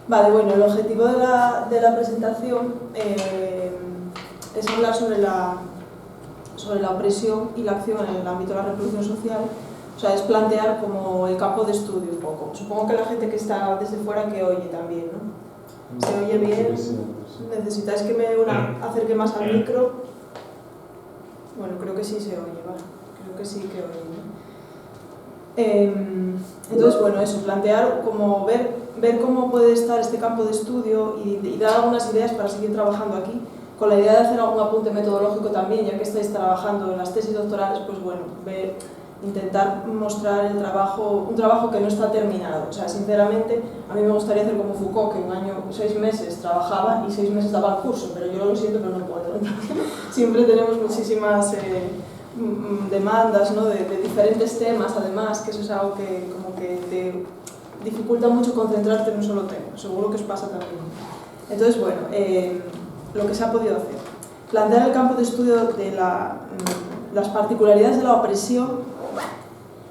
Vale, bueno, el objetivo de la presentación es hablar sobre la opresión y la acción en el ámbito de la reproducción social. O sea, es plantear como el campo de estudio un poco. Supongo que la gente que está desde fuera que oye también, ¿no? ¿Se oye bien? ¿Necesitáis que me acerque más al micro? Bueno, creo que sí se oye, ¿vale? Creo que sí que oye, ¿no? Entonces, bueno, eso, plantear como ver cómo puede estar este campo de estudio y dar algunas ideas para seguir trabajando aquí, con la idea de hacer algún apunte metodológico también, ya que estáis trabajando en las tesis doctorales, pues bueno, intentar mostrar un trabajo que no está terminado. O sea, sinceramente, a mí me gustaría hacer como Foucault, que un año, 6 meses trabajaba y 6 meses daba el curso, pero yo lo siento, pero no puedo. Siempre tenemos muchísimas demandas, ¿no? de diferentes temas, además, que eso es algo que como que te dificulta mucho concentrarte en un solo tema. Seguro que os pasa también. Entonces, bueno, lo que se ha podido hacer. Plantear el campo de estudio de las particularidades de la opresión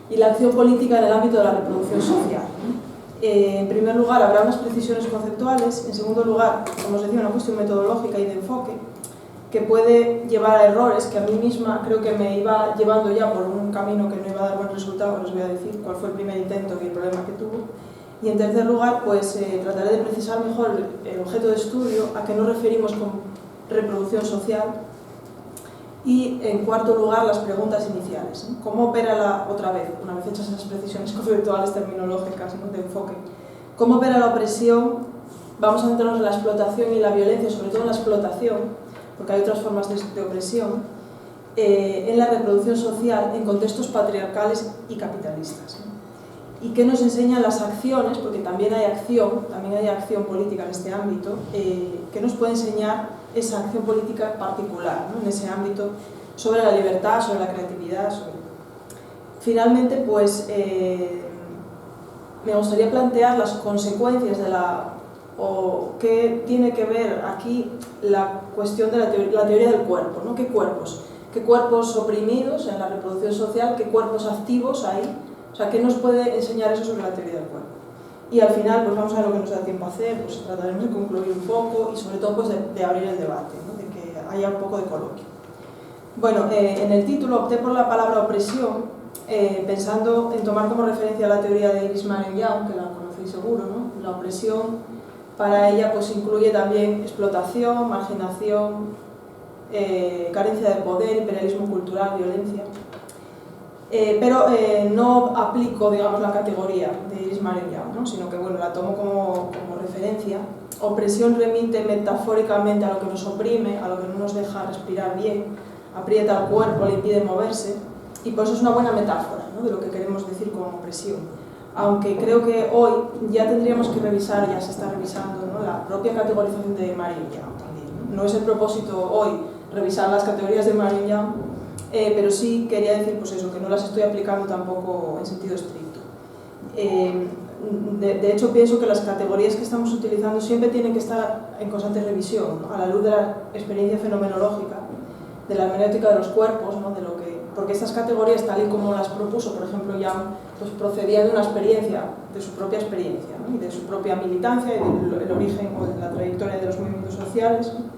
y la acción política en el ámbito de la reproducción social. En primer lugar, habrá unas precisiones conceptuales. En segundo lugar, como os decía, una cuestión metodológica y de enfoque que puede llevar a errores que a mí misma creo que me iba llevando ya por un camino que no iba a dar buen resultado. Os voy a decir cuál fue el primer intento y el problema que tuvo. Y en tercer lugar, pues trataré de precisar mejor el objeto de estudio, a qué nos referimos con reproducción social. Y en cuarto lugar, las preguntas iniciales. ¿Cómo opera otra vez, una vez hechas esas precisiones conceptuales terminológicas, ¿no? de enfoque? ¿Cómo opera la opresión? Vamos a centrarnos en la explotación y la violencia, sobre todo en la explotación, porque hay otras formas de opresión, en la reproducción social en contextos patriarcales y capitalistas, ¿no? Y qué nos enseñan las acciones, porque también hay acción política en este ámbito, que nos puede enseñar esa acción política particular, ¿no? en ese ámbito, sobre la libertad, sobre la creatividad. Finalmente, pues, me gustaría plantear las consecuencias o qué tiene que ver aquí la cuestión de la teoría del cuerpo, ¿no? ¿Qué cuerpos? ¿Qué cuerpos oprimidos en la reproducción social? ¿Qué cuerpos activos hay? O sea, ¿qué nos puede enseñar eso sobre la teoría del cuerpo? Y al final, pues vamos a ver lo que nos da tiempo a hacer, pues trataremos de concluir un poco y sobre todo pues de abrir el debate, ¿no? De que haya un poco de coloquio. Bueno, en el título opté por la palabra opresión, pensando en tomar como referencia la teoría de Iris Marion-Young, que la conocéis seguro, ¿no? La opresión, para ella, pues incluye también explotación, marginación, carencia de poder, imperialismo cultural, violencia. Pero no aplico, digamos, la categoría de Iris Marion-Young, ¿no? Sino que, bueno, la tomo como referencia. Opresión remite metafóricamente a lo que nos oprime, a lo que no nos deja respirar bien, aprieta el cuerpo, le impide moverse, y por eso es una buena metáfora, ¿no? De lo que queremos decir con opresión. Aunque creo que hoy ya tendríamos que revisar, ya se está revisando, ¿no? La propia categorización de Marion-Young también, ¿no? No es el propósito hoy revisar las categorías de Marion-Young, pero sí quería decir, pues eso, que no las estoy aplicando tampoco en sentido estricto. De hecho, pienso que las categorías que estamos utilizando siempre tienen que estar en constante revisión, ¿no? A la luz de la experiencia fenomenológica, de la hermenéutica de los cuerpos, ¿no? Porque estas categorías, tal y como las propuso, por ejemplo, Young, pues procedían de una experiencia, de su propia experiencia, ¿no? Y de su propia militancia y del origen o de la trayectoria de los movimientos sociales, ¿no?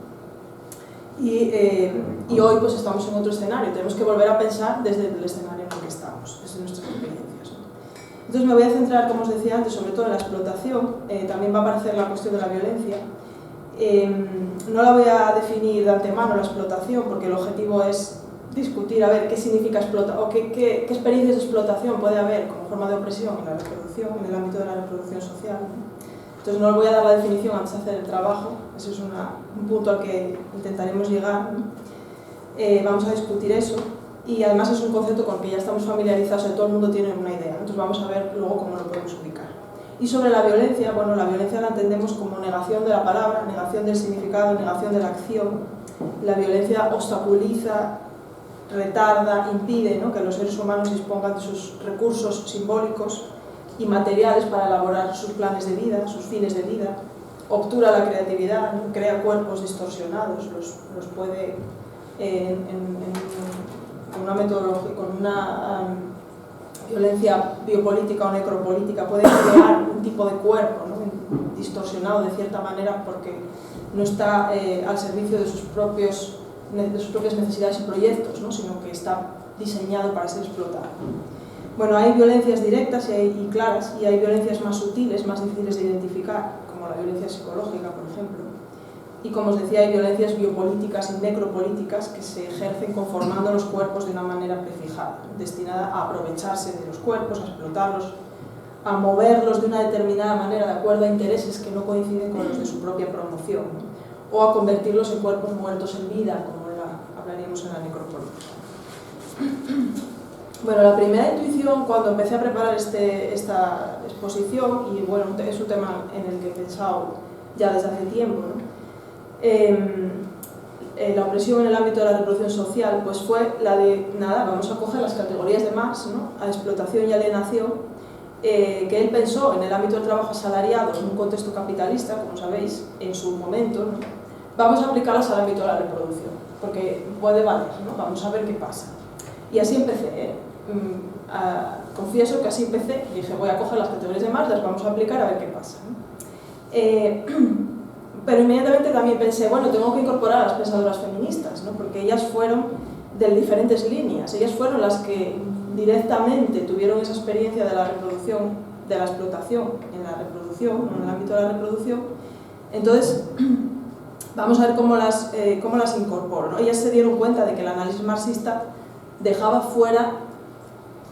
Y hoy pues estamos en otro escenario, tenemos que volver a pensar desde el escenario en el que estamos, desde nuestras experiencias, ¿no? Entonces me voy a centrar, como os decía antes, sobre todo en la explotación. También va a aparecer la cuestión de la violencia. No la voy a definir de antemano, la explotación, porque el objetivo es discutir a ver qué significa explotar, o qué experiencias de explotación puede haber como forma de opresión en la reproducción, en el ámbito de la reproducción social, ¿no? Entonces no os voy a dar la definición antes de hacer el trabajo, eso es un punto al que intentaremos llegar, ¿no? Vamos a discutir eso, y además es un concepto con el que ya estamos familiarizados y todo el mundo tiene una idea, ¿no? Entonces vamos a ver luego cómo lo podemos ubicar. Y sobre la violencia, bueno, la violencia la entendemos como negación de la palabra, negación del significado, negación de la acción. La violencia obstaculiza, retarda, impide, ¿no? Que los seres humanos dispongan de sus recursos simbólicos y materiales para elaborar sus planes de vida, sus fines de vida, obtura la creatividad, ¿no? Crea cuerpos distorsionados, los puede, con una metodología, con una violencia biopolítica o necropolítica, puede crear un tipo de cuerpo, ¿no? distorsionado de cierta manera porque no está al servicio de sus propias necesidades y proyectos, ¿no? Sino que está diseñado para ser explotado. Bueno, hay violencias directas y claras, y hay violencias más sutiles, más difíciles de identificar, como la violencia psicológica, por ejemplo. Y como os decía, hay violencias biopolíticas y necropolíticas que se ejercen conformando los cuerpos de una manera prefijada, destinada a aprovecharse de los cuerpos, a explotarlos, a moverlos de una determinada manera de acuerdo a intereses que no coinciden con los de su propia promoción, ¿no? O a convertirlos en cuerpos muertos en vida, como hablaríamos en la necropolítica. Bueno, la primera intuición cuando empecé a preparar esta exposición, y bueno, es un tema en el que he pensado ya desde hace tiempo, ¿no? La opresión en el ámbito de la reproducción social, pues fue la de, nada, vamos a coger las categorías de Marx, ¿no? A explotación y alienación, que él pensó en el ámbito del trabajo asalariado en un contexto capitalista, como sabéis, en su momento, ¿no? Vamos a aplicarlas al ámbito de la reproducción, porque puede valer, ¿no? Vamos a ver qué pasa. Y así empecé, confieso que así empecé, dije voy a coger las categorías de Marx, las vamos a aplicar a ver qué pasa, ¿no? Pero inmediatamente también pensé, bueno, tengo que incorporar a las pensadoras feministas, ¿no? Porque ellas fueron de diferentes líneas, ellas fueron las que directamente tuvieron esa experiencia de la reproducción, de la explotación en la reproducción, en el ámbito de la reproducción. Entonces, vamos a ver cómo las incorporo, ¿no? Ellas se dieron cuenta de que el análisis marxista dejaba fuera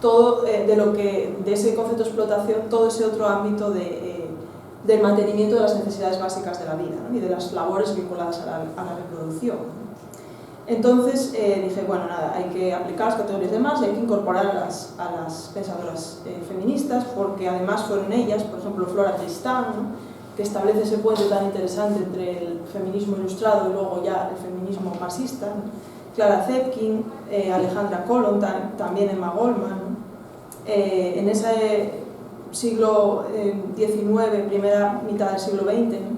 todo de ese concepto de explotación, todo ese otro ámbito del mantenimiento de las necesidades básicas de la vida, ¿no? Y de las labores vinculadas a la reproducción, ¿no? Entonces dije, bueno, nada, hay que aplicar las categorías de Marx y hay que incorporar a las pensadoras feministas, porque además fueron ellas, por ejemplo, Flora Tristán, ¿no? Que establece ese puente tan interesante entre el feminismo ilustrado y luego ya el feminismo marxista, ¿no? Clara Zetkin, Alejandra Kolon, también Emma Goldman, ¿no? En ese siglo XIX, primera mitad del siglo XX, ¿no?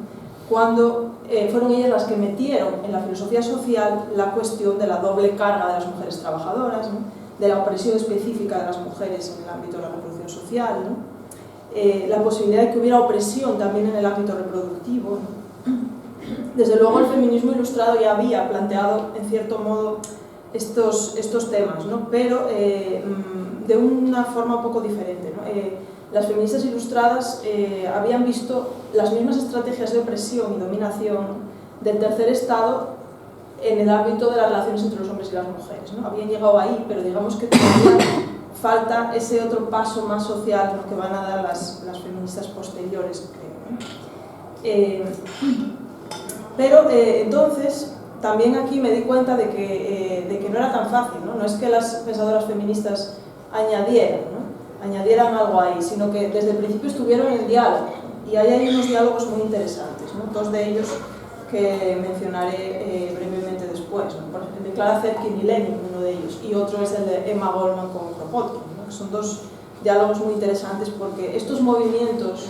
Cuando fueron ellas las que metieron en la filosofía social la cuestión de la doble carga de las mujeres trabajadoras, ¿no? De la opresión específica de las mujeres en el ámbito de la reproducción social, ¿no? La posibilidad de que hubiera opresión también en el ámbito reproductivo, ¿no? Desde luego el feminismo ilustrado ya había planteado en cierto modo estos temas, ¿no? Pero de una forma un poco diferente, ¿no? Las feministas ilustradas habían visto las mismas estrategias de opresión y dominación del tercer estado en el ámbito de las relaciones entre los hombres y las mujeres, ¿no? Habían llegado ahí, pero digamos que todavía falta ese otro paso más social, ¿no? Que van a dar las feministas posteriores, creo, ¿no? Pero entonces también aquí me di cuenta de que no era tan fácil, ¿no? No es que las pensadoras feministas añadieran algo ahí, sino que desde el principio estuvieron en diálogo, y hay unos diálogos muy interesantes, ¿no? Dos de ellos que mencionaré brevemente después, ¿no? Por ejemplo, el de Clara Zetkin y Lenin, uno de ellos, y otro es el de Emma Goldman con Kropotkin, ¿no? Que son dos diálogos muy interesantes porque estos movimientos,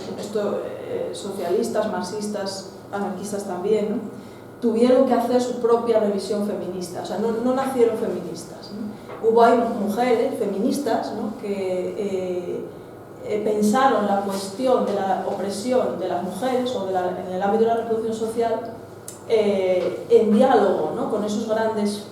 socialistas, marxistas, anarquistas también, ¿no? Tuvieron que hacer su propia revisión feminista, o sea, no nacieron feministas, ¿no? Hubo ahí mujeres feministas, ¿no? Que pensaron la cuestión de la opresión de las mujeres o en el ámbito de la reproducción social en diálogo, ¿no? Con esos grandes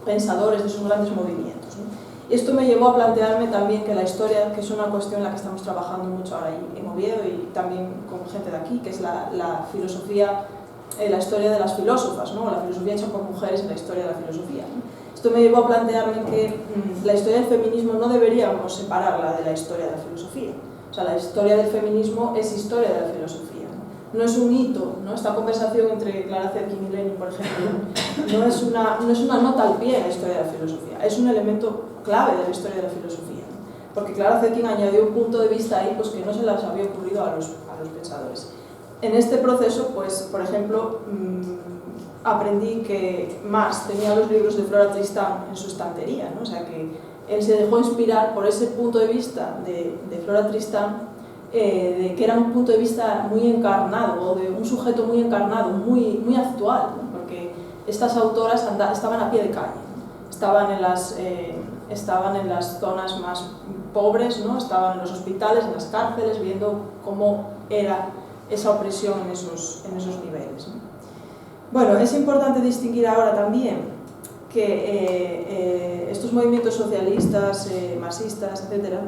pensadores de esos grandes movimientos, ¿no? Esto me llevó a plantearme también que la historia, que es una cuestión en la que estamos trabajando mucho ahora en Oviedo y también con gente de aquí, que es la filosofía, la historia de las filósofas, ¿no? La filosofía hecha por mujeres en la historia de la filosofía, ¿no? Esto me llevó a plantearme que la historia del feminismo no deberíamos separarla de la historia de la filosofía. O sea, la historia del feminismo es historia de la filosofía, ¿no? No es un hito, ¿no? Esta conversación entre Clara Zetkin y Lenin, por ejemplo, no es una nota al pie en la historia de la filosofía, es un elemento clave de la historia de la filosofía, ¿no? Porque Clara Zetkin añadió un punto de vista ahí, pues, que no se les había ocurrido a los pensadores. En este proceso, pues, por ejemplo, aprendí que Marx tenía los libros de Flora Tristán en su estantería, ¿no? O sea que él se dejó inspirar por ese punto de vista de Flora Tristán, de que era un punto de vista muy encarnado, o de un sujeto muy encarnado, muy actual, ¿no? Porque estas autoras estaban a pie de calle, ¿no? Estaban en las zonas más pobres, ¿no? Estaban en los hospitales, en las cárceles, viendo cómo era esa opresión en esos niveles, ¿no? Bueno, es importante distinguir ahora también que estos movimientos socialistas, marxistas, etc.,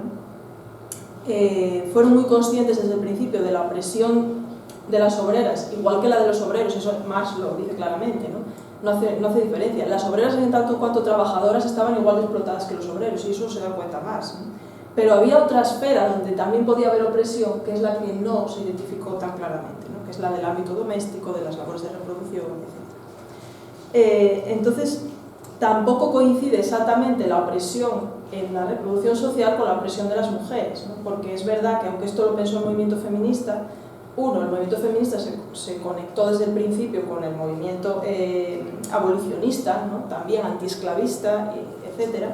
fueron muy conscientes desde el principio de la opresión de las obreras, igual que la de los obreros, eso Marx lo dice claramente, ¿no? No hace diferencia. Las obreras, en tanto cuanto trabajadoras, estaban igual de explotadas que los obreros, y eso se da cuenta Marx, ¿no? Pero había otra esfera donde también podía haber opresión, que es la que no se identificó tan claramente, ¿no? Que es la del ámbito doméstico, de las labores de reproducción, etc. Entonces, tampoco coincide exactamente la opresión en la reproducción social con la opresión de las mujeres, ¿no? Porque es verdad que, aunque esto lo pensó el movimiento feminista, el movimiento feminista se conectó desde el principio con el movimiento abolicionista, ¿no? También antiesclavista, etc.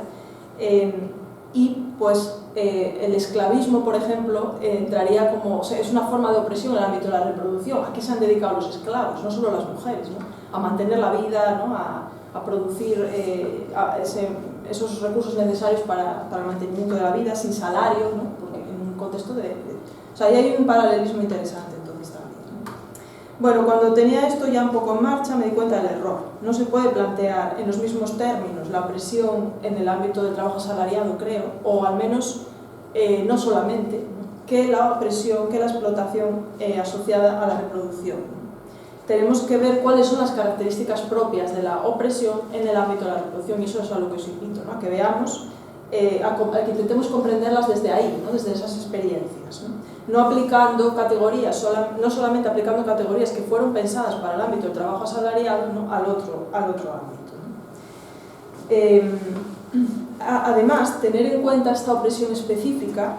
Y pues el esclavismo, por ejemplo, entraría como, o sea, es una forma de opresión en el ámbito de la reproducción. ¿A qué se han dedicado los esclavos? No solo las mujeres, ¿no? A mantener la vida, ¿no? A producir esos recursos necesarios para el mantenimiento de la vida sin salario, ¿no? Porque en un contexto o sea, ahí hay un paralelismo interesante entonces también, ¿no? Bueno, cuando tenía esto ya un poco en marcha me di cuenta del error. No se puede plantear en los mismos términos la opresión en el ámbito del trabajo asalariado, creo, o al menos no solamente, ¿no? Que la opresión, que la explotación asociada a la reproducción, ¿no? Tenemos que ver cuáles son las características propias de la opresión en el ámbito de la reproducción, y eso es a lo que os invito, ¿no? A que veamos, a que intentemos comprenderlas desde ahí, ¿no? Desde esas experiencias, ¿no? No aplicando categorías, no solamente aplicando categorías que fueron pensadas para el ámbito del trabajo asalariado, ¿no? al otro ámbito, ¿no? Además, tener en cuenta esta opresión específica,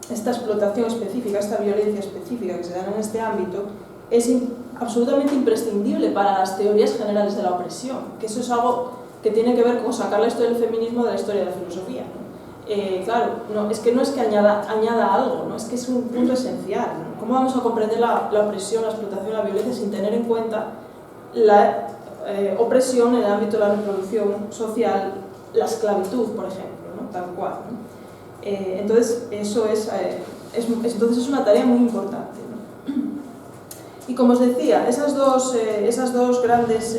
esta explotación específica, esta violencia específica que se da en este ámbito, es absolutamente imprescindible para las teorías generales de la opresión, que eso es algo que tiene que ver con sacar la historia del feminismo de la historia de la filosofía, ¿no? Claro, es que no es que añada algo, ¿no? Es que es un punto esencial, ¿no? ¿Cómo vamos a comprender la opresión, la explotación, la violencia sin tener en cuenta la opresión en el ámbito de la reproducción social, la esclavitud, por ejemplo, ¿no? Tal cual, ¿no? Entonces, entonces es una tarea muy importante, ¿no? Y como os decía, esos dos grandes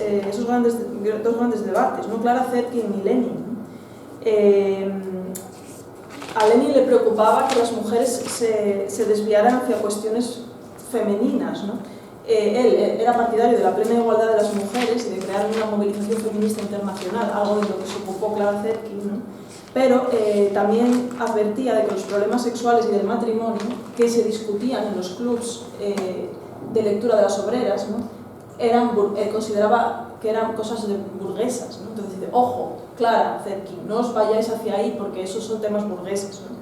debates, ¿no? Clara Zetkin y Lenin, ¿no? A Lenin le preocupaba que las mujeres se desviaran hacia cuestiones femeninas, ¿no? Él era partidario de la plena igualdad de las mujeres y de crear una movilización feminista internacional, algo de lo que se ocupó Clara Zetkin, ¿no? Pero también advertía de que los problemas sexuales y del matrimonio que se discutían en los clubs de lectura de las obreras, ¿no? Consideraba que eran cosas de burguesas, ¿no? Entonces dice, ojo, Clara Zetkin, no os vayáis hacia ahí porque esos son temas burgueses, ¿no?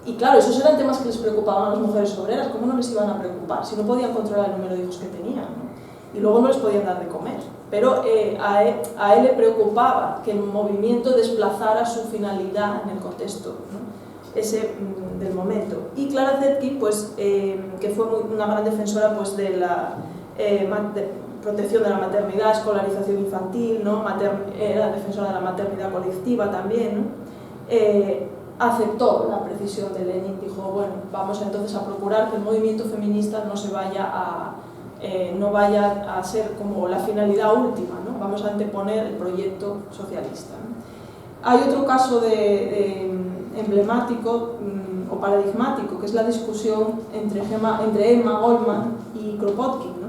Y claro, esos eran temas que les preocupaban a las mujeres obreras. ¿Cómo no les iban a preocupar si no podían controlar el número de hijos que tenían, ¿no? Y luego no les podían dar de comer? Pero a él le preocupaba que el movimiento desplazara su finalidad en el contexto, ¿no? Del momento. Y Clara Zetkin, pues, que fue una gran defensora, pues, de la protección de la maternidad, escolarización infantil, ¿no? Era defensora de la maternidad colectiva también, ¿no? Aceptó la precisión de Lenin, dijo, bueno, vamos entonces a procurar que el movimiento feminista no vaya a ser como la finalidad última, ¿no? Vamos a anteponer el proyecto socialista, ¿no? Hay otro caso emblemático o paradigmático, que es la discusión entre Emma Goldman y Kropotkin, ¿no?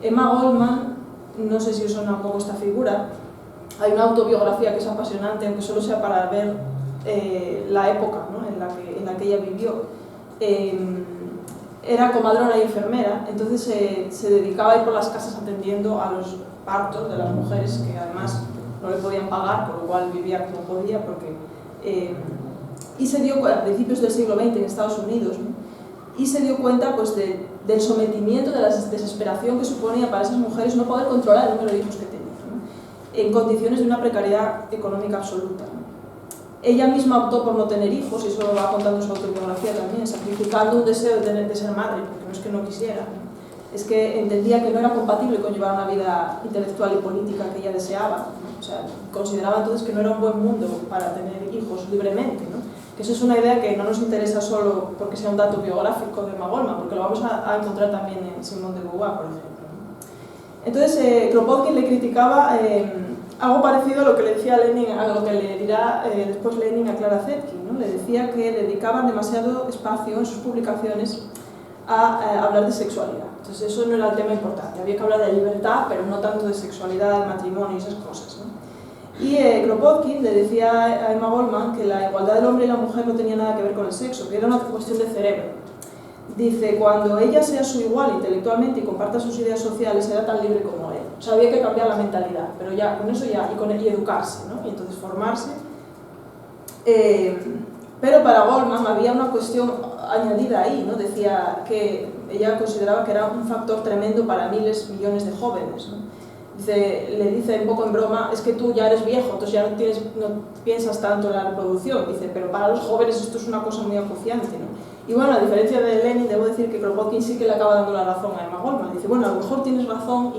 Emma Goldman, no sé si os suena un poco esta figura, hay una autobiografía que es apasionante, aunque solo sea para ver la época, ¿no? en la que ella vivió. Era comadrona y enfermera, entonces se dedicaba a ir por las casas atendiendo a los partos de las mujeres, que además no le podían pagar, por lo cual vivía como podía, y se dio cuenta, a principios del siglo XX en Estados Unidos, ¿no? Y se dio cuenta, pues, del sometimiento, de la desesperación que suponía para esas mujeres no poder controlar el número de hijos que tenían, ¿no? En condiciones de una precariedad económica absoluta, ¿no? Ella misma optó por no tener hijos, y eso lo va contando en su autobiografía también, sacrificando un deseo de ser madre, porque no es que no quisiera, ¿no? Es que entendía que no era compatible con llevar una vida intelectual y política que ella deseaba, ¿no? O sea, consideraba entonces que no era un buen mundo para tener hijos libremente, ¿no? Que eso es una idea que no nos interesa solo porque sea un dato biográfico de Emma Goldman, porque lo vamos a encontrar también en Simone de Beauvoir, por ejemplo. Entonces, Kropotkin le criticaba algo parecido a lo que le decía Lenin, a lo que le dirá después Lenin a Clara Zetkin, ¿no? Le decía que dedicaban demasiado espacio en sus publicaciones a hablar de sexualidad. Entonces eso no era el tema importante, había que hablar de libertad, pero no tanto de sexualidad, matrimonio y esas cosas, ¿no? Y Kropotkin le decía a Emma Goldman que la igualdad del hombre y la mujer no tenía nada que ver con el sexo, que era una cuestión de cerebro. Dice, cuando ella sea su igual intelectualmente y comparta sus ideas sociales, será tan libre como él. O sea, había que cambiar la mentalidad, pero ya con eso ya, y educarse, ¿no? Y entonces formarse. Pero para Goldman había una cuestión añadida ahí, ¿no? Decía que ella consideraba que era un factor tremendo para miles, millones de jóvenes, ¿no? Le dice un poco en broma, es que tú ya eres viejo, entonces ya no piensas tanto en la reproducción. Dice, pero para los jóvenes esto es una cosa muy acuciante, ¿no? Y bueno, a diferencia de Lenin, debo decir que Kropotkin sí que le acaba dando la razón a Emma Goldman. Dice, bueno, a lo mejor tienes razón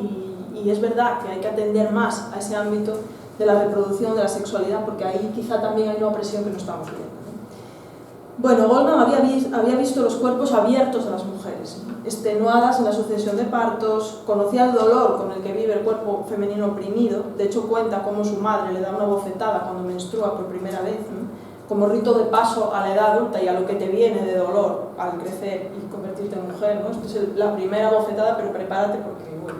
y es verdad que hay que atender más a ese ámbito de la reproducción, de la sexualidad, porque ahí quizá también hay una opresión que no estamos viendo, ¿no? Bueno, Goldman había visto los cuerpos abiertos de las mujeres, ¿no? Extenuadas en la sucesión de partos, conocía el dolor con el que vive el cuerpo femenino oprimido. De hecho, cuenta cómo su madre le da una bofetada cuando menstrua por primera vez, ¿no? Como rito de paso a la edad adulta y a lo que te viene de dolor al crecer y convertirte en mujer, ¿no? Esta es la primera bofetada, pero prepárate porque, bueno.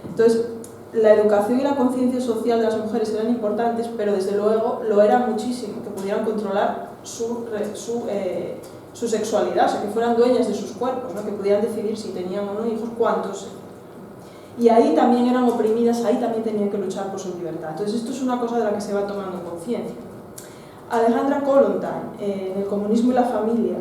Entonces, la educación y la conciencia social de las mujeres eran importantes, pero desde luego lo era muchísimo, que pudieran controlar su sexualidad, o sea, que fueran dueñas de sus cuerpos, ¿no? Que pudieran decidir si tenían o no hijos, cuántos. Y ahí también eran oprimidas, ahí también tenían que luchar por su libertad. Entonces, esto es una cosa de la que se va tomando conciencia. Alejandra Kollontai, en El comunismo y la familia,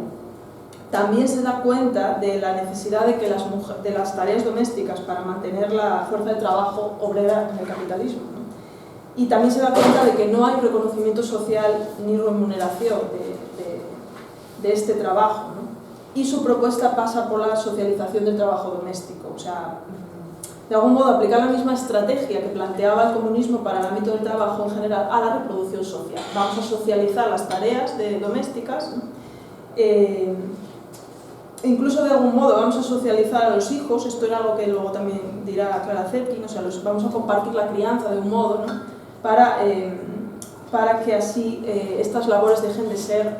también se da cuenta de la necesidad de que de las tareas domésticas para mantener la fuerza de trabajo obrera en el capitalismo, ¿no? Y también se da cuenta de que no hay reconocimiento social ni remuneración de este trabajo, ¿no? Y su propuesta pasa por la socialización del trabajo doméstico, o sea, de algún modo aplicar la misma estrategia que planteaba el comunismo para el ámbito del trabajo en general a la reproducción social. Vamos a socializar las tareas domésticas, ¿no? Incluso de algún modo vamos a socializar a los hijos, esto era algo que luego también dirá Clara Zetkin, o sea, vamos a compartir la crianza de un modo, ¿no? para que así estas labores dejen de ser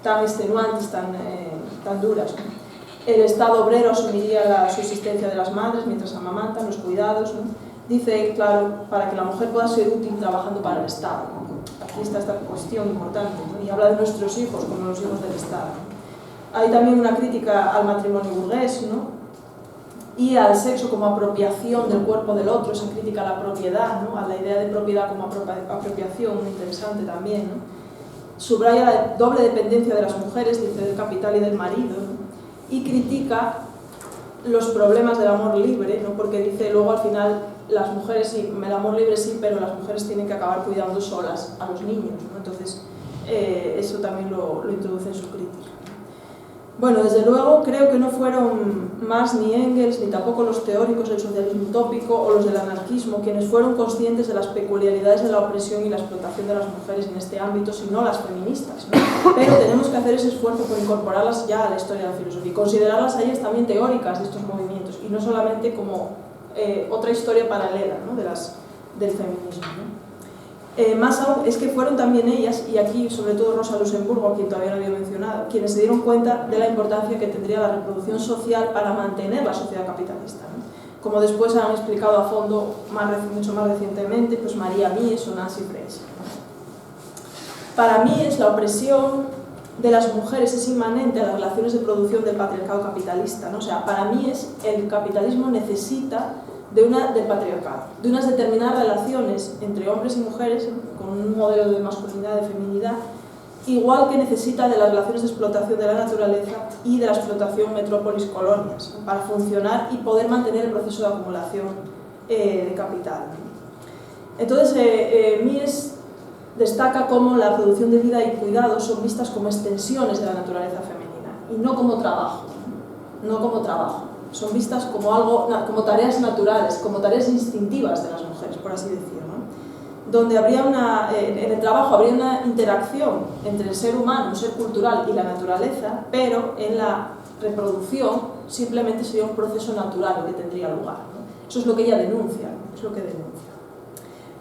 tan extenuantes, tan duras, ¿no? El Estado obrero asumiría la subsistencia de las madres mientras amamantan, los cuidados, ¿no? Dice, claro, para que la mujer pueda ser útil trabajando para el Estado, ¿no? Aquí está esta cuestión importante, ¿no? Y habla de nuestros hijos como los hijos del Estado, ¿no? Hay también una crítica al matrimonio burgués, ¿no? Y al sexo como apropiación del cuerpo del otro, esa crítica a la propiedad, ¿no? A la idea de propiedad como apropiación, muy interesante también, ¿no? Subraya la doble dependencia de las mujeres, dice, del capital y del marido, ¿no? Y critica los problemas del amor libre, ¿no? Porque dice luego al final las mujeres sí, el amor libre sí, pero las mujeres tienen que acabar cuidando solas a los niños, ¿no? Entonces eso también lo introduce en su crítica. Bueno, desde luego creo que no fueron Marx ni Engels, ni tampoco los teóricos del socialismo utópico o los del anarquismo quienes fueron conscientes de las peculiaridades de la opresión y la explotación de las mujeres en este ámbito, sino las feministas, ¿no? Pero tenemos que hacer ese esfuerzo por incorporarlas ya a la historia de la filosofía y considerarlas a ellas también teóricas de estos movimientos y no solamente como otra historia paralela, ¿no? Del feminismo, ¿no? Más aún es que fueron también ellas, y aquí sobre todo Rosa Luxemburgo, a quien todavía no había mencionado, quienes se dieron cuenta de la importancia que tendría la reproducción social para mantener la sociedad capitalista, ¿no? Como después han explicado a fondo, mucho más recientemente, pues María Mies o Nancy Fraser. Para Mies la opresión de las mujeres es inmanente a las relaciones de producción del patriarcado capitalista, ¿no? O sea, para Mies el capitalismo necesita del patriarcado, de unas determinadas relaciones entre hombres y mujeres, con un modelo de masculinidad, de feminidad, igual que necesita de las relaciones de explotación de la naturaleza y de la explotación metrópolis-colonias, ¿no? Para funcionar y poder mantener el proceso de acumulación de capital. Entonces, Mies destaca cómo la producción de vida y cuidados son vistas como extensiones de la naturaleza femenina y no como trabajo, no como trabajo. Son vistas como tareas naturales, como tareas instintivas de las mujeres, por así decirlo, ¿no? donde habría en el trabajo habría una interacción entre el ser humano, un ser cultural, y la naturaleza, pero en la reproducción simplemente sería un proceso natural que tendría lugar, ¿no? Eso es lo que ella denuncia, ¿no? Es lo que denuncia.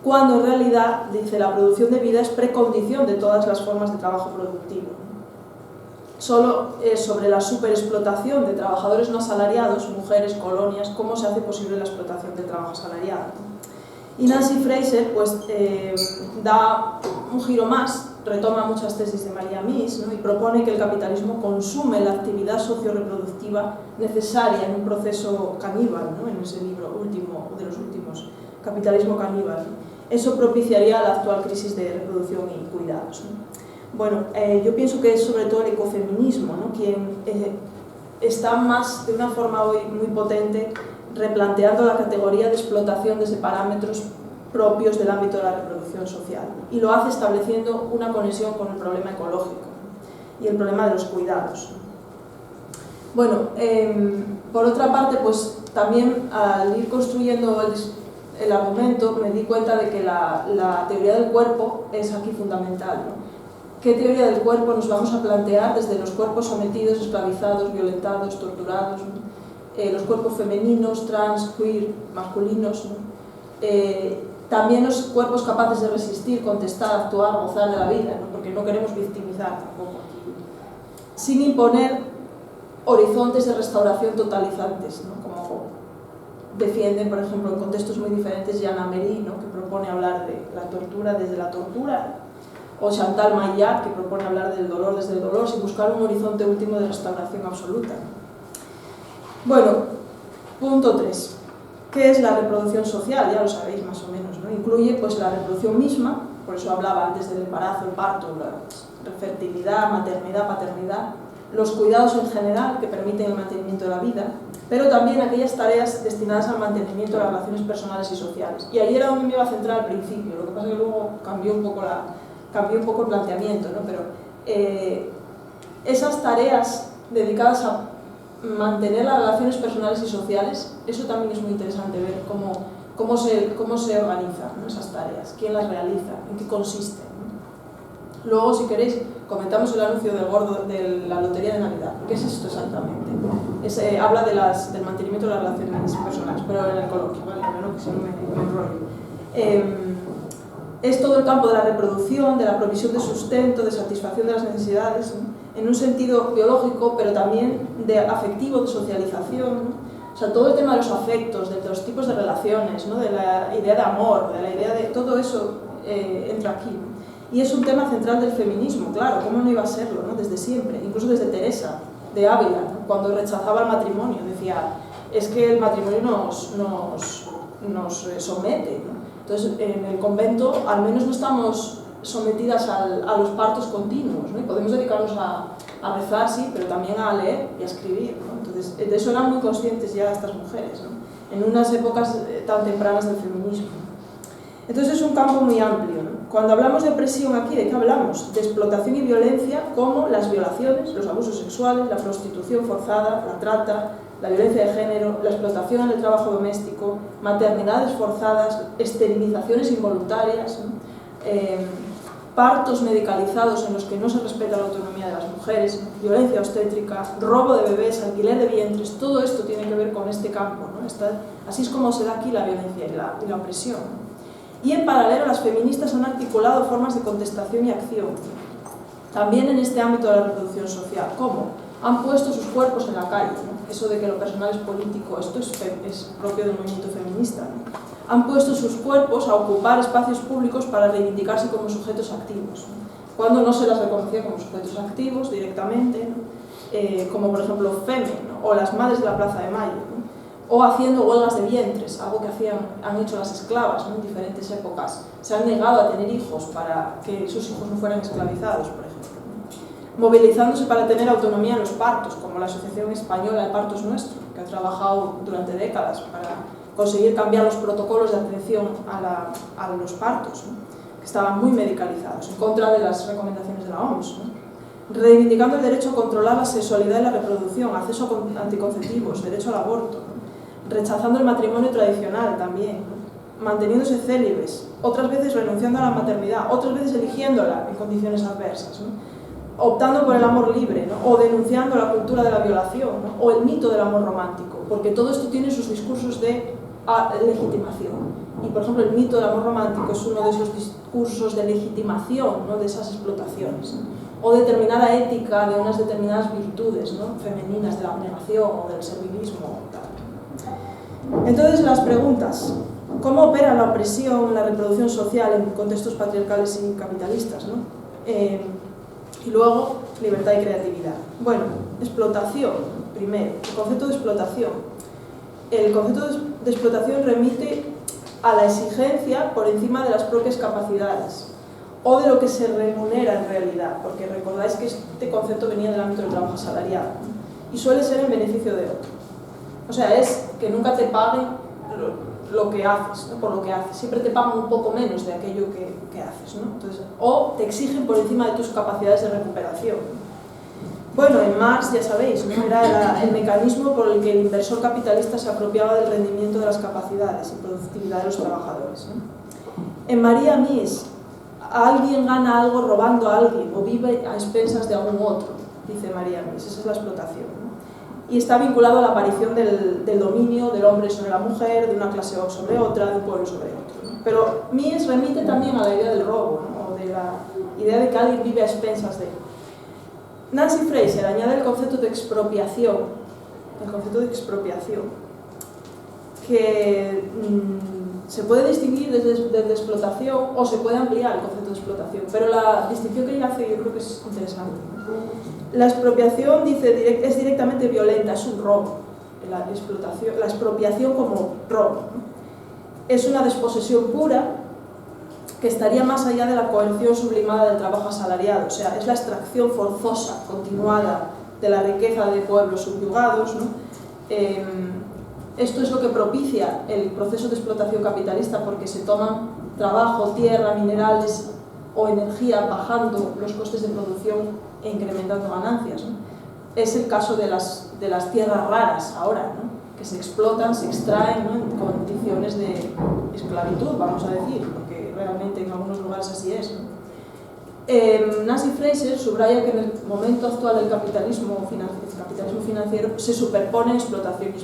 Cuando en realidad, dice, la producción de vida es precondición de todas las formas de trabajo productivo. Solo es sobre la superexplotación de trabajadores no asalariados, mujeres, colonias, cómo se hace posible la explotación del trabajo asalariado. Y Nancy Fraser pues, da un giro más, retoma muchas tesis de María Mies, ¿no? Y propone que el capitalismo consume la actividad socio-reproductiva necesaria en un proceso caníbal, ¿no? En ese libro último, de los últimos, Capitalismo caníbal. Eso propiciaría la actual crisis de reproducción y cuidados, ¿no? Bueno, yo pienso que es sobre todo el ecofeminismo, ¿no? Quien está más, de una forma hoy muy potente, replanteando la categoría de explotación desde parámetros propios del ámbito de la reproducción social. Y lo hace estableciendo una conexión con el problema ecológico y el problema de los cuidados. Bueno, por otra parte, pues también al ir construyendo el argumento me di cuenta de que la teoría del cuerpo es aquí fundamental, ¿no? ¿Qué teoría del cuerpo nos vamos a plantear desde los cuerpos sometidos, esclavizados, violentados, torturados, ¿no? Los cuerpos femeninos, trans, queer, masculinos, ¿no? También los cuerpos capaces de resistir, contestar, actuar, gozar de la vida, ¿no? Porque no queremos victimizar tampoco aquí, sin imponer horizontes de restauración totalizantes, ¿no? Como defienden, por ejemplo, en contextos muy diferentes, Jana Meri, ¿no? Que propone hablar de la tortura desde la tortura, o Chantal Maillard, que propone hablar del dolor desde el dolor, sin buscar un horizonte último de restauración absoluta. Bueno, punto 3. ¿Qué es la reproducción social? Ya lo sabéis más o menos, ¿no? Incluye pues, la reproducción misma, por eso hablaba antes del embarazo, el parto, la fertilidad, maternidad, paternidad, los cuidados en general que permiten el mantenimiento de la vida, pero también aquellas tareas destinadas al mantenimiento de las relaciones personales y sociales. Y ahí era donde me iba a centrar al principio, lo que pasa es que luego cambió un poco el planteamiento, ¿no? Pero esas tareas dedicadas a mantener las relaciones personales y sociales, eso también es muy interesante ver cómo se organizan, ¿no? Esas tareas, quién las realiza, en qué consisten, ¿no? Luego, si queréis, comentamos el anuncio del gordo de la lotería de Navidad. ¿Qué es esto exactamente? Habla del mantenimiento de las relaciones personales, pero en el coloquio, ¿vale? Pero no, que si no me enrollo. Es todo el campo de la reproducción, de la provisión de sustento, de satisfacción de las necesidades, ¿no? En un sentido biológico, pero también de afectivo, de socialización, ¿no? O sea, todo el tema de los afectos, de los tipos de relaciones, ¿no? De la idea de amor, de la idea de... Todo eso entra aquí, ¿no? Y es un tema central del feminismo, claro, ¿cómo no iba a serlo, ¿no? Desde siempre, incluso desde Teresa de Ávila, ¿no? Cuando rechazaba el matrimonio, decía, es que el matrimonio nos somete, ¿no? Entonces, en el convento al menos no estamos sometidas a los partos continuos, ¿no? Y podemos dedicarnos a rezar, sí, pero también a leer y a escribir, ¿no? Entonces, de eso eran muy conscientes ya estas mujeres, ¿no? En unas épocas tan tempranas del feminismo. Entonces es un campo muy amplio, ¿no? Cuando hablamos de opresión aquí, ¿de qué hablamos? De explotación y violencia, como las violaciones, los abusos sexuales, la prostitución forzada, la trata, la violencia de género, la explotación en el trabajo doméstico, maternidades forzadas, esterilizaciones involuntarias, ¿no? Partos medicalizados en los que no se respeta la autonomía de las mujeres, ¿no? Violencia obstétrica, robo de bebés, alquiler de vientres, todo esto tiene que ver con este campo, ¿no? Así es como se da aquí la violencia y la opresión, ¿no? Y en paralelo las feministas han articulado formas de contestación y acción, también en este ámbito de la reproducción social. ¿Cómo? Han puesto sus cuerpos en la calle, ¿no? Eso de que lo personal es político, esto es propio del movimiento feminista, ¿no? Han puesto sus cuerpos a ocupar espacios públicos para reivindicarse como sujetos activos, ¿no? Cuando no se las reconocía como sujetos activos directamente, ¿no? Como por ejemplo FEME, ¿no? O las madres de la Plaza de Mayo, ¿no? O haciendo huelgas de vientres, algo que han hecho las esclavas, ¿no? En diferentes épocas. Se han negado a tener hijos para que sus hijos no fueran esclavizados, por ejemplo, ¿no? Movilizándose para tener autonomía en los partos, como la Asociación Española de Partos Nuestro, que ha trabajado durante décadas para conseguir cambiar los protocolos de atención a los partos, ¿no? Que estaban muy medicalizados, en contra de las recomendaciones de la OMS, ¿no? Reivindicando el derecho a controlar la sexualidad y la reproducción, acceso a anticonceptivos, derecho al aborto, ¿no? Rechazando el matrimonio tradicional también, ¿no? manteniéndose célibes, otras veces renunciando a la maternidad, otras veces eligiéndola en condiciones adversas, ¿no? Optando por el amor libre, ¿no? O denunciando la cultura de la violación, ¿no? O el mito del amor romántico, porque todo esto tiene sus discursos de legitimación. Y por ejemplo el mito del amor romántico es uno de esos discursos de legitimación, ¿no? De esas explotaciones, ¿no? O determinada ética de unas determinadas virtudes, ¿no? Femeninas, de la abnegación o del servilismo o tal. Entonces las preguntas: ¿cómo opera la opresión, la reproducción social en contextos patriarcales y capitalistas, ¿no? Y luego, libertad y creatividad. Bueno, explotación, primero, el concepto de explotación. El concepto de explotación remite a la exigencia por encima de las propias capacidades o de lo que se remunera en realidad, porque recordáis que este concepto venía del ámbito del trabajo asalariado, ¿no? Y suele ser en beneficio de otro. O sea, es que nunca te paguen lo que haces, ¿no? Por lo que haces, siempre te pagan un poco menos de aquello que haces, ¿no? Entonces, o te exigen por encima de tus capacidades de recuperación. Bueno, en Marx, ya sabéis, ¿no? Era el mecanismo por el que el inversor capitalista se apropiaba del rendimiento de las capacidades y productividad de los trabajadores, ¿no? En María Mies, alguien gana algo robando a alguien o vive a expensas de algún otro, dice María Mies, esa es la explotación, ¿no? Y está vinculado a la aparición del dominio del hombre sobre la mujer, de una clase sobre otra, de un pueblo sobre otro, ¿no? Pero Mies remite también a la idea del robo, ¿no? O de la idea de que alguien vive a expensas de él. Nancy Fraser añade el concepto de expropiación, que se puede distinguir desde explotación o se puede ampliar el concepto de explotación, pero la distinción que ella hace yo creo que es interesante. La expropiación, dice, es directamente violenta, es un robo. La expropiación como robo, ¿no? Es una desposesión pura que estaría más allá de la coerción sublimada del trabajo asalariado, o sea, es la extracción forzosa, continuada de la riqueza de pueblos subyugados, ¿no? Esto es lo que propicia el proceso de explotación capitalista, porque se toman trabajo, tierra, minerales o energía bajando los costes de producción e incrementando ganancias, ¿no? Es el caso de las tierras raras ahora, ¿no? Que se explotan, se extraen, ¿no? En condiciones de esclavitud, vamos a decir, porque realmente en algunos lugares así es, ¿no? Nancy Fraser subraya que en el momento actual del capitalismo financiero se superpone explotación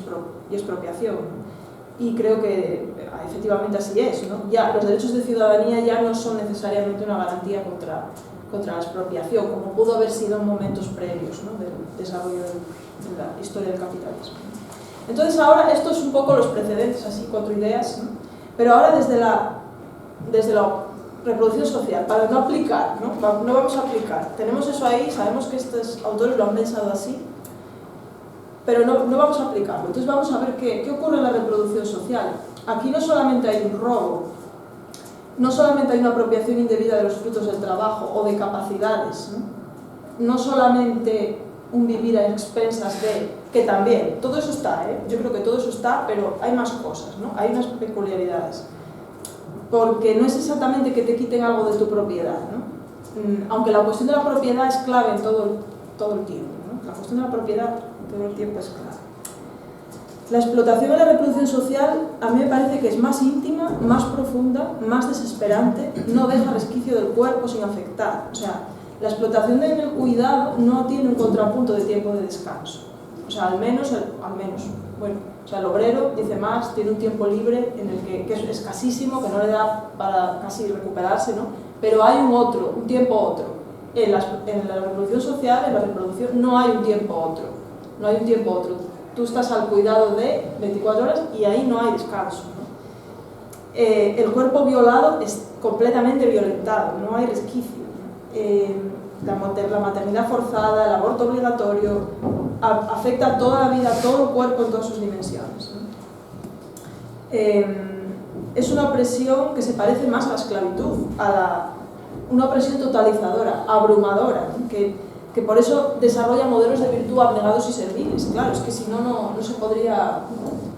y expropiación, ¿no? Y creo que efectivamente así es, ¿no? Ya los derechos de ciudadanía ya no son necesariamente una garantía contra la expropiación, como pudo haber sido en momentos previos, ¿no? Del desarrollo de la historia del capitalismo. Entonces ahora, esto es un poco los precedentes, así 4 ideas, ¿no? Pero ahora desde la reproducción social, para no aplicar, no vamos a aplicar, tenemos eso ahí, sabemos que estos autores lo han pensado así, pero no vamos a aplicarlo. Entonces vamos a ver qué ocurre en la reproducción social. Aquí no solamente hay un robo, no solamente hay una apropiación indebida de los frutos del trabajo o de capacidades, no solamente un vivir a expensas de, que también, todo eso está, yo creo que todo eso está, pero hay más cosas, ¿no? Hay unas peculiaridades, porque no es exactamente que te quiten algo de tu propiedad, ¿no? Aunque la cuestión de la propiedad es clave en todo el tiempo, ¿no? La cuestión de la propiedad todo el tiempo es clave. La explotación de la reproducción social a mí me parece que es más íntima, más profunda, más desesperante, no deja resquicio del cuerpo sin afectar. O sea, la explotación del cuidado no tiene un contrapunto de tiempo de descanso. O sea, al menos, bueno, o sea, el obrero, dice Marx, tiene un tiempo libre en el que es escasísimo, que no le da para casi recuperarse, ¿no? Pero hay un tiempo otro. En la reproducción social, en la reproducción, no hay un tiempo otro. Tú estás al cuidado de 24 horas y ahí no hay descanso, ¿no? El cuerpo violado es completamente violentado, no hay resquicio, ¿no? La maternidad forzada, el aborto obligatorio, afecta a toda la vida, a todo el cuerpo en todas sus dimensiones, ¿no? Es una opresión que se parece más a la esclavitud, una opresión totalizadora, abrumadora, ¿no? que por eso desarrolla modelos de virtud abnegados y serviles. Claro, es que si no se podría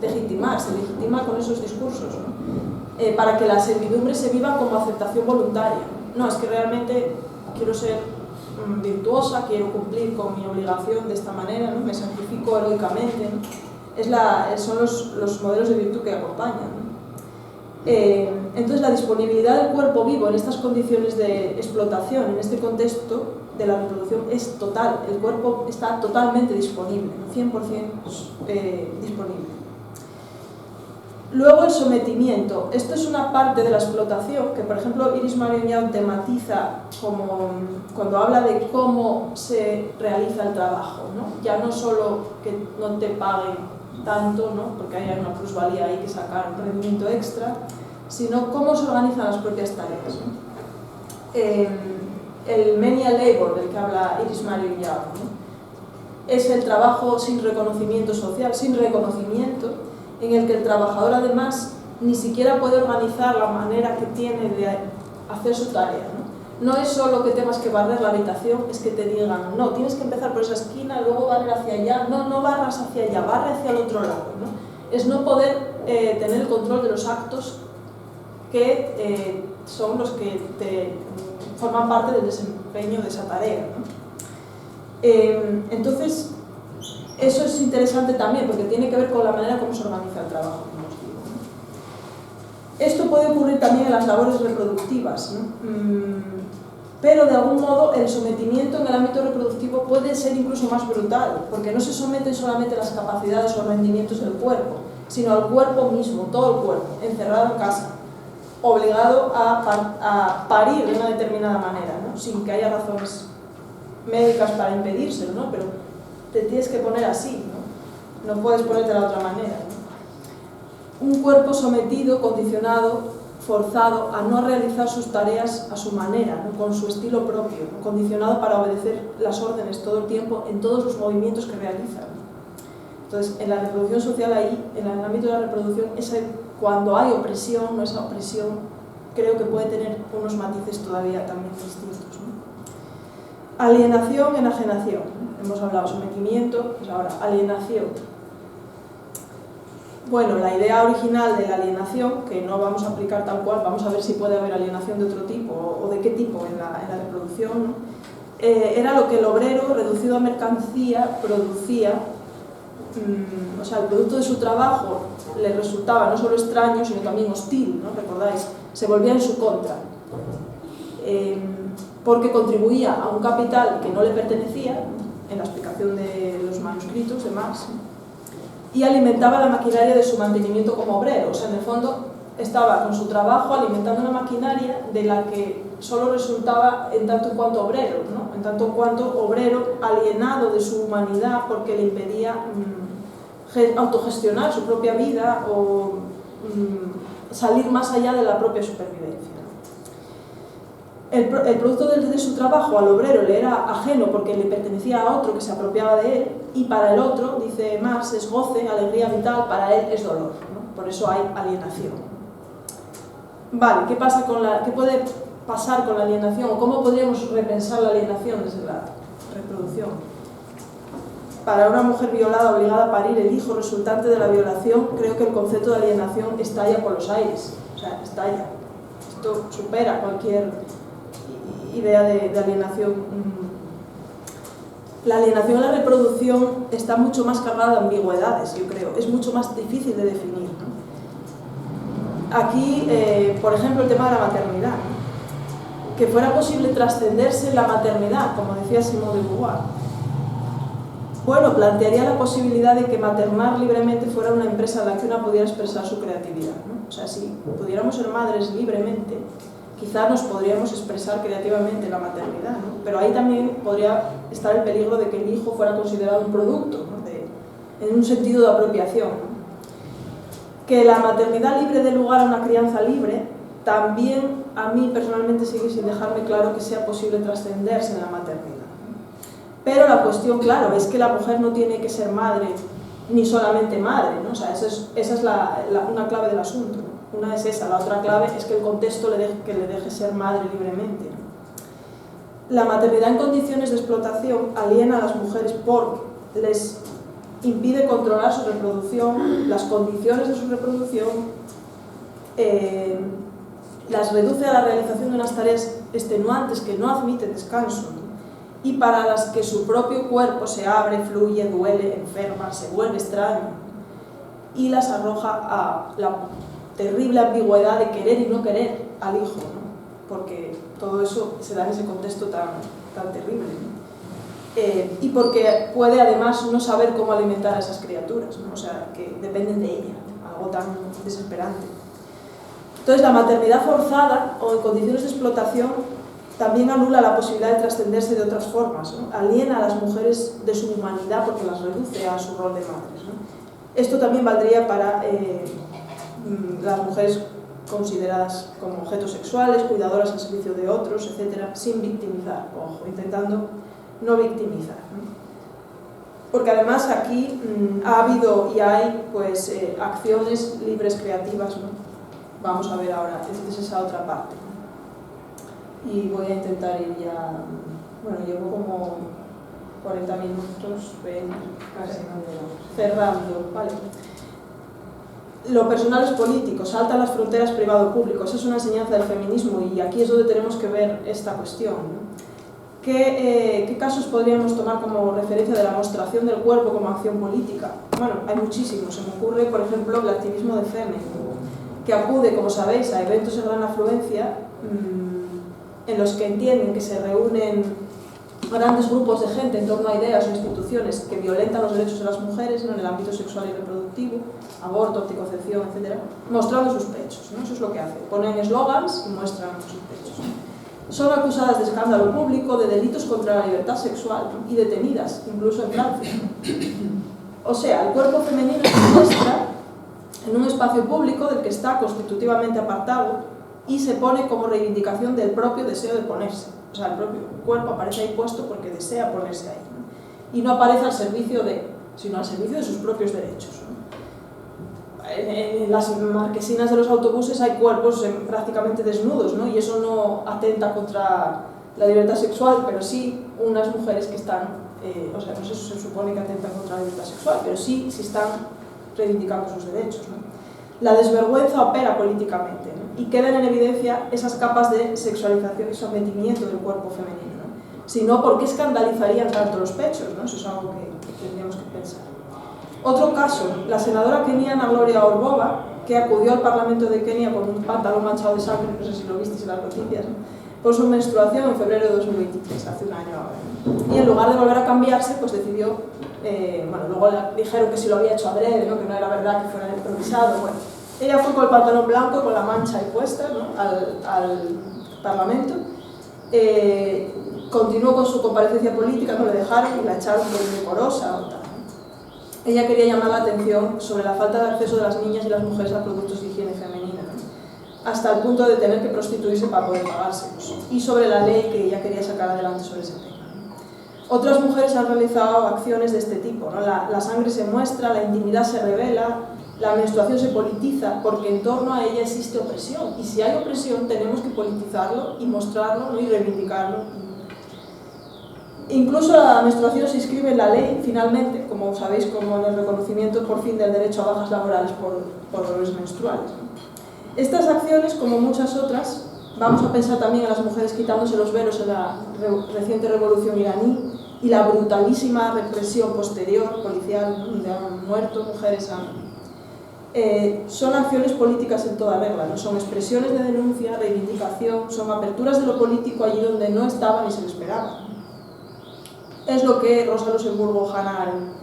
legitimar, se legitima con esos discursos, ¿no? Para que la servidumbre se viva como aceptación voluntaria. No, es que realmente quiero ser virtuosa, quiero cumplir con mi obligación de esta manera, ¿no? Me sacrifico heroicamente, ¿no? Son los modelos de virtud que acompañan, ¿no? Entonces la disponibilidad del cuerpo vivo en estas condiciones de explotación, en este contexto de la reproducción, es total. El cuerpo está totalmente disponible, 100% disponible. Luego el sometimiento. Esto es una parte de la explotación que, por ejemplo, Iris Marion Young tematiza como cuando habla de cómo se realiza el trabajo, ¿no? Ya no solo que no te paguen tanto, ¿no? Porque hay una plusvalía ahí que sacar, un rendimiento extra, sino cómo se organizan las propias tareas, ¿no? El menial labor del que habla Iris Marion Young, ¿no? Es el trabajo sin reconocimiento social, sin reconocimiento, en el que el trabajador además ni siquiera puede organizar la manera que tiene de hacer su tarea, ¿no? No es solo que tengas que barrer la habitación, es que te digan, no, tienes que empezar por esa esquina, luego barrer hacia allá, no barras hacia allá, barre hacia el otro lado, ¿no? Es no poder tener el control de los actos que son los que forman parte del desempeño de esa tarea, ¿no? Entonces, eso es interesante también, porque tiene que ver con la manera como se organiza el trabajo, como os digo, ¿no? Esto puede ocurrir también en las labores reproductivas, ¿no? Pero de algún modo el sometimiento en el ámbito reproductivo puede ser incluso más brutal, porque no se someten solamente las capacidades o rendimientos del cuerpo, sino al cuerpo mismo, todo el cuerpo, encerrado en casa, obligado a parir de una determinada manera, ¿no? Sin que haya razones médicas para impedírselo, ¿no? Pero te tienes que poner así, ¿no? No puedes ponerte de la otra manera, ¿no? Un cuerpo sometido, condicionado, forzado a no realizar sus tareas a su manera, ¿no? Con su estilo propio, ¿no? Condicionado para obedecer las órdenes todo el tiempo en todos los movimientos que realiza, ¿no? Entonces, en la reproducción social ahí, en el ámbito de la reproducción, cuando hay opresión, no, esa opresión creo que puede tener unos matices todavía también distintos, ¿no? Alienación, enajenación, ¿no? Hemos hablado sometimiento, pues ahora alienación. Bueno, la idea original de la alienación, que no vamos a aplicar tal cual, vamos a ver si puede haber alienación de otro tipo o de qué tipo en la reproducción, ¿no? Era lo que el obrero, reducido a mercancía, producía, o sea, el producto de su trabajo le resultaba no solo extraño, sino también hostil, ¿no? ¿Recordáis? Se volvía en su contra. Porque contribuía a un capital que no le pertenecía, en la explicación de los manuscritos de Marx, y alimentaba la maquinaria de su mantenimiento como obrero. O sea, en el fondo estaba con su trabajo alimentando una maquinaria de la que solo resultaba en tanto en cuanto obrero, ¿no? En tanto en cuanto obrero alienado de su humanidad porque le impedía autogestionar su propia vida o salir más allá de la propia supervivencia. El producto de su trabajo al obrero le era ajeno porque le pertenecía a otro que se apropiaba de él, y para el otro, dice Marx, es goce, alegría vital, para él es dolor, ¿no? Por eso hay alienación. Vale, ¿qué puede pasar con la alienación? ¿O cómo podríamos repensar la alienación desde la reproducción? Para una mujer violada obligada a parir el hijo resultante de la violación, creo que el concepto de alienación estalla por los aires. O sea, estalla. Esto supera cualquier idea de alienación. La alienación en la reproducción está mucho más cargada de ambigüedades, yo creo. Es mucho más difícil de definir, ¿no? Aquí, por ejemplo, el tema de la maternidad, ¿no? Que fuera posible trascenderse la maternidad, como decía Simone de Beauvoir. Bueno, plantearía la posibilidad de que maternar libremente fuera una empresa en la que una pudiera expresar su creatividad, ¿no? O sea, si pudiéramos ser madres libremente, quizá nos podríamos expresar creativamente la maternidad, ¿no? Pero ahí también podría estar el peligro de que el hijo fuera considerado un producto, ¿no? En un sentido de apropiación, ¿no? Que la maternidad libre dé lugar a una crianza libre, también a mí personalmente sigue sin dejarme claro que sea posible trascenderse en la maternidad, ¿no? Pero la cuestión, claro, es que la mujer no tiene que ser madre, ni solamente madre, ¿no? O sea, esa es una clave del asunto, ¿no? Una es esa, la otra clave es que el contexto le deje ser madre libremente, ¿no? La maternidad en condiciones de explotación aliena a las mujeres porque les impide controlar su reproducción, las condiciones de su reproducción, las reduce a la realización de unas tareas extenuantes que no admiten descanso, ¿no? Y para las que su propio cuerpo se abre, fluye, duele, enferma, se vuelve extraño, y las arroja a la terrible ambigüedad de querer y no querer al hijo, ¿no? Porque todo eso se da en ese contexto tan terrible, ¿no? Y porque puede además no saber cómo alimentar a esas criaturas, ¿no? O sea, que dependen de ella, algo tan desesperante. Entonces, la maternidad forzada o en condiciones de explotación también anula la posibilidad de trascenderse de otras formas, ¿no? Aliena a las mujeres de su humanidad porque las reduce a su rol de madres, ¿no? Esto también valdría para las mujeres consideradas como objetos sexuales, cuidadoras al servicio de otros, etcétera, sin victimizar, ojo, intentando no victimizar, ¿no? Porque además aquí ha habido y hay pues acciones libres creativas, ¿no? Vamos a ver ahora, entonces esa otra parte, ¿no? Y voy a intentar ir ya, bueno, llevo como 40 minutos, casi cerrando, ¿vale? Lo personal es político, saltan las fronteras privado-público, esa es una enseñanza del feminismo y aquí es donde tenemos que ver esta cuestión, ¿no? ¿Qué casos podríamos tomar como referencia de la mostración del cuerpo como acción política? Bueno, hay muchísimos. Se me ocurre, por ejemplo, el activismo de FEME, que acude, como sabéis, a eventos de gran afluencia en los que entienden que se reúnen grandes grupos de gente en torno a ideas o instituciones que violentan los derechos de las mujeres, ¿no? En el ámbito sexual y reproductivo, aborto, anticoncepción, etc., mostrando sus pechos, ¿no? Eso es lo que hacen. Ponen eslogans y muestran sus pechos. Son acusadas de escándalo público, de delitos contra la libertad sexual, ¿no? Y detenidas, incluso en Francia. O sea, el cuerpo femenino se muestra en un espacio público del que está constitutivamente apartado y se pone como reivindicación del propio deseo de ponerse. O sea, el propio cuerpo aparece ahí puesto porque desea ponerse ahí, ¿no? Y no aparece al servicio de, sino al servicio de sus propios derechos, ¿no? En las marquesinas de los autobuses hay cuerpos prácticamente desnudos, ¿no? Y eso no atenta contra la libertad sexual, pero sí unas mujeres que están, o sea, no sé si se supone que atentan contra la libertad sexual, pero sí están reivindicando sus derechos, ¿no? La desvergüenza opera políticamente, ¿no? Y quedan en evidencia esas capas de sexualización y sometimiento del cuerpo femenino, ¿no? Si no, ¿por qué escandalizarían tanto los pechos, ¿no? Eso es algo que tendríamos que pensar. Otro caso, la senadora keniana Gloria Orbova, que acudió al Parlamento de Kenia con un pantalón manchado de sangre, no sé si lo visteis en las noticias, ¿no? Por su menstruación en febrero de 2023, hace un año ahora. Y en lugar de volver a cambiarse, pues decidió, bueno, luego le dijeron que si lo había hecho adrede, ¿no? Que no era verdad, que fuera improvisado, bueno. Ella fue con el pantalón blanco, con la mancha ahí puesta, ¿no? al Parlamento. Continuó con su comparecencia política, no le dejaron y la echaron por indecorosa o tal. Ella quería llamar la atención sobre la falta de acceso de las niñas y las mujeres a productos de higiene femenina, ¿no? Hasta el punto de tener que prostituirse para poder pagárselos, y sobre la ley que ella quería sacar adelante sobre ese tema, ¿no? Otras mujeres han realizado acciones de este tipo, ¿no? La sangre se muestra, la intimidad se revela, la menstruación se politiza, porque en torno a ella existe opresión, y si hay opresión tenemos que politizarlo y mostrarlo, ¿no? Y reivindicarlo. Incluso la menstruación se inscribe en la ley, finalmente, como sabéis, como en el reconocimiento por fin del derecho a bajas laborales por dolores menstruales, ¿no? Estas acciones, como muchas otras, vamos a pensar también en las mujeres quitándose los velos en la reciente revolución iraní y la brutalísima represión posterior policial, ¿no? Donde han muerto mujeres. Son acciones políticas en toda regla, ¿no? Son expresiones de denuncia, reivindicación, son aperturas de lo político allí donde no estaba ni se le esperaba. Es lo que Rosa Luxemburgo o Hannah Arendt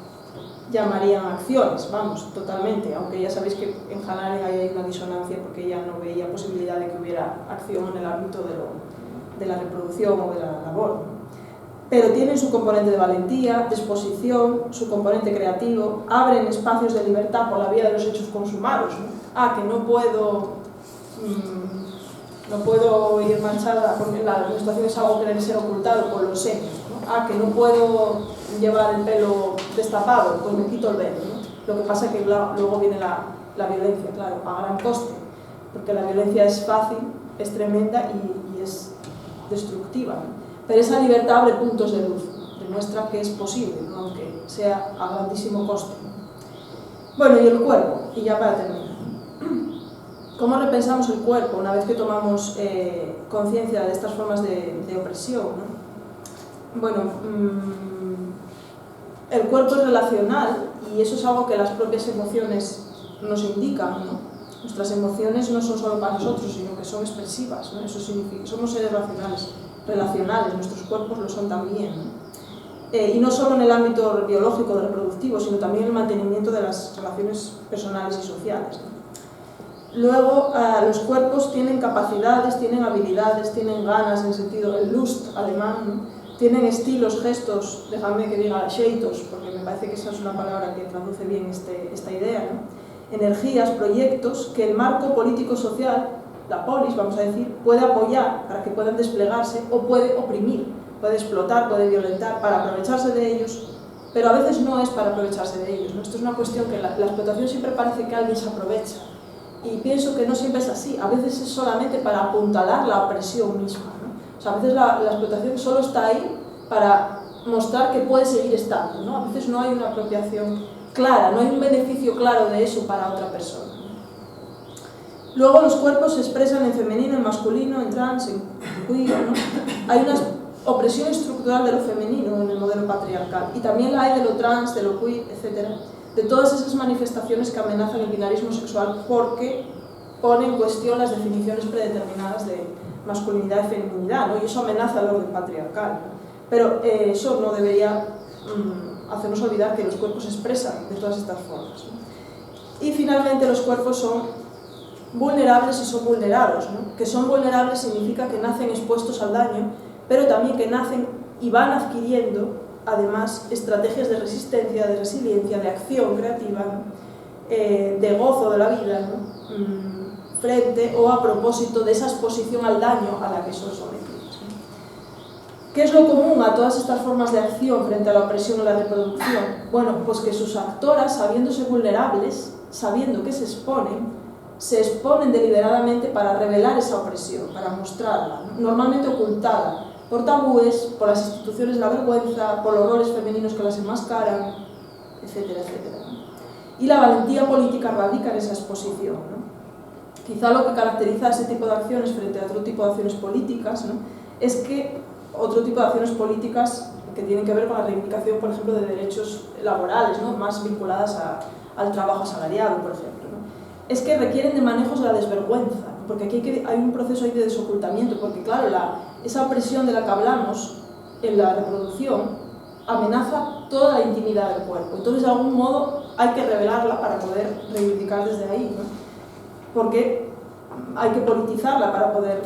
llamarían acciones, vamos, totalmente, aunque ya sabéis que en Hannah Arendt hay una disonancia porque ella no veía posibilidad de que hubiera acción en el ámbito de la reproducción o de la labor, ¿no? Pero tienen su componente de valentía, de exposición, su componente creativo, abren espacios de libertad por la vía de los hechos consumados, ¿no? Que no puedo ir manchada porque la menstruación es algo que debe ser ocultado por los senos, ¿no? Que no puedo llevar el pelo destapado, pues me quito el velo, ¿no? Lo que pasa es que luego viene la violencia, claro, a gran coste, porque la violencia es fácil, es tremenda y es destructiva, ¿no? Pero esa libertad abre puntos de luz, demuestra que es posible, ¿no? Aunque sea a grandísimo coste. Bueno, y el cuerpo, y ya para terminar. ¿Cómo repensamos el cuerpo una vez que tomamos conciencia de estas formas de opresión, ¿no? Bueno, el cuerpo es relacional y eso es algo que las propias emociones nos indican, ¿no? Nuestras emociones no son solo para nosotros, sino que son expresivas, ¿no? Eso significa, somos seres relacionales, nuestros cuerpos lo son también, ¿no? Y no solo en el ámbito biológico, reproductivo, sino también en el mantenimiento de las relaciones personales y sociales, ¿no? Luego, los cuerpos tienen capacidades, tienen habilidades, tienen ganas, en el sentido del Lust alemán, ¿no? Tienen estilos, gestos, déjame que diga xeitos, porque me parece que esa es una palabra que traduce bien esta idea, ¿no? Energías, proyectos que el marco político-social, la polis, vamos a decir, puede apoyar para que puedan desplegarse o puede oprimir, puede explotar, puede violentar para aprovecharse de ellos, pero a veces no es para aprovecharse de ellos, ¿no? Esto es una cuestión que la explotación siempre parece que alguien se aprovecha, y pienso que no siempre es así, a veces es solamente para apuntalar la opresión misma, ¿no? O sea, a veces la explotación solo está ahí para mostrar que puede seguir estando, ¿no? A veces no hay una apropiación clara, no hay un beneficio claro de eso para otra persona. Luego los cuerpos se expresan en femenino, en masculino, en trans, en queer, ¿no? Hay una opresión estructural de lo femenino en el modelo patriarcal y también la hay de lo trans, de lo queer, etc. De todas esas manifestaciones que amenazan el binarismo sexual porque ponen en cuestión las definiciones predeterminadas de masculinidad y feminidad, ¿no? Y eso amenaza el orden patriarcal, ¿no? Pero eso no debería hacernos olvidar que los cuerpos se expresan de todas estas formas, ¿no? Y finalmente los cuerpos son vulnerables y son vulnerados, ¿no? Que son vulnerables significa que nacen expuestos al daño, pero también que nacen y van adquiriendo además estrategias de resistencia, de resiliencia, de acción creativa, ¿no? De gozo de la vida, ¿no? Frente o a propósito de esa exposición al daño a la que son sometidos. ¿Qué es lo común a todas estas formas de acción frente a la opresión y la reproducción? Bueno, pues que sus actoras, sabiéndose vulnerables, sabiendo que se exponen deliberadamente para revelar esa opresión, para mostrarla, ¿no? Normalmente ocultada, por tabúes, por las instituciones de la vergüenza, por los roles femeninos que las enmascaran, etcétera, etcétera, ¿no? Y la valentía política radica en esa exposición, ¿no? Quizá lo que caracteriza a ese tipo de acciones frente a otro tipo de acciones políticas, ¿no? Es que otro tipo de acciones políticas que tienen que ver con la reivindicación, por ejemplo, de derechos laborales, ¿no? Más vinculadas al trabajo asalariado, por ejemplo, ¿no? Es que requieren de manejos de la desvergüenza, porque aquí hay un proceso ahí de desocultamiento, porque claro, esa opresión de la que hablamos en la reproducción amenaza toda la intimidad del cuerpo, entonces de algún modo hay que revelarla para poder reivindicar desde ahí, ¿no? Porque hay que politizarla para poder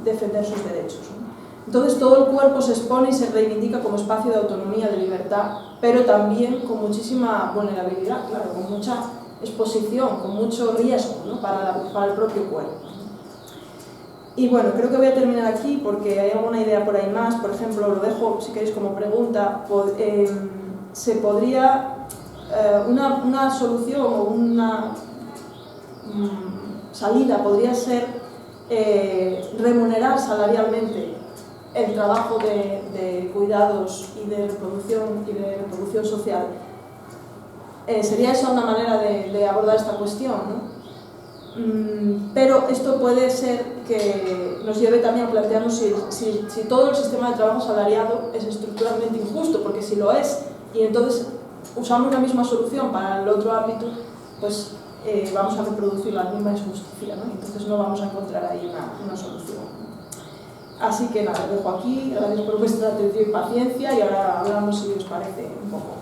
defender sus derechos, ¿no? Entonces todo el cuerpo se expone y se reivindica como espacio de autonomía, de libertad, pero también con muchísima vulnerabilidad, claro, con mucha exposición, con mucho riesgo, ¿no? para el propio cuerpo. Y bueno, creo que voy a terminar aquí porque hay alguna idea por ahí más, por ejemplo, lo dejo si queréis como pregunta, se podría, una solución o una salida podría ser remunerar salarialmente el trabajo de cuidados y de reproducción social. Sería esa una manera de abordar esta cuestión, ¿no? Pero esto puede ser que nos lleve también a plantearnos si todo el sistema de trabajo asalariado es estructuralmente injusto, porque si lo es, y entonces usamos la misma solución para el otro ámbito, pues vamos a reproducir la misma injusticia, ¿no? Entonces no vamos a encontrar ahí una solución. Así que nada, lo dejo aquí, gracias por vuestra atención y paciencia y ahora hablamos, si os parece, un poco.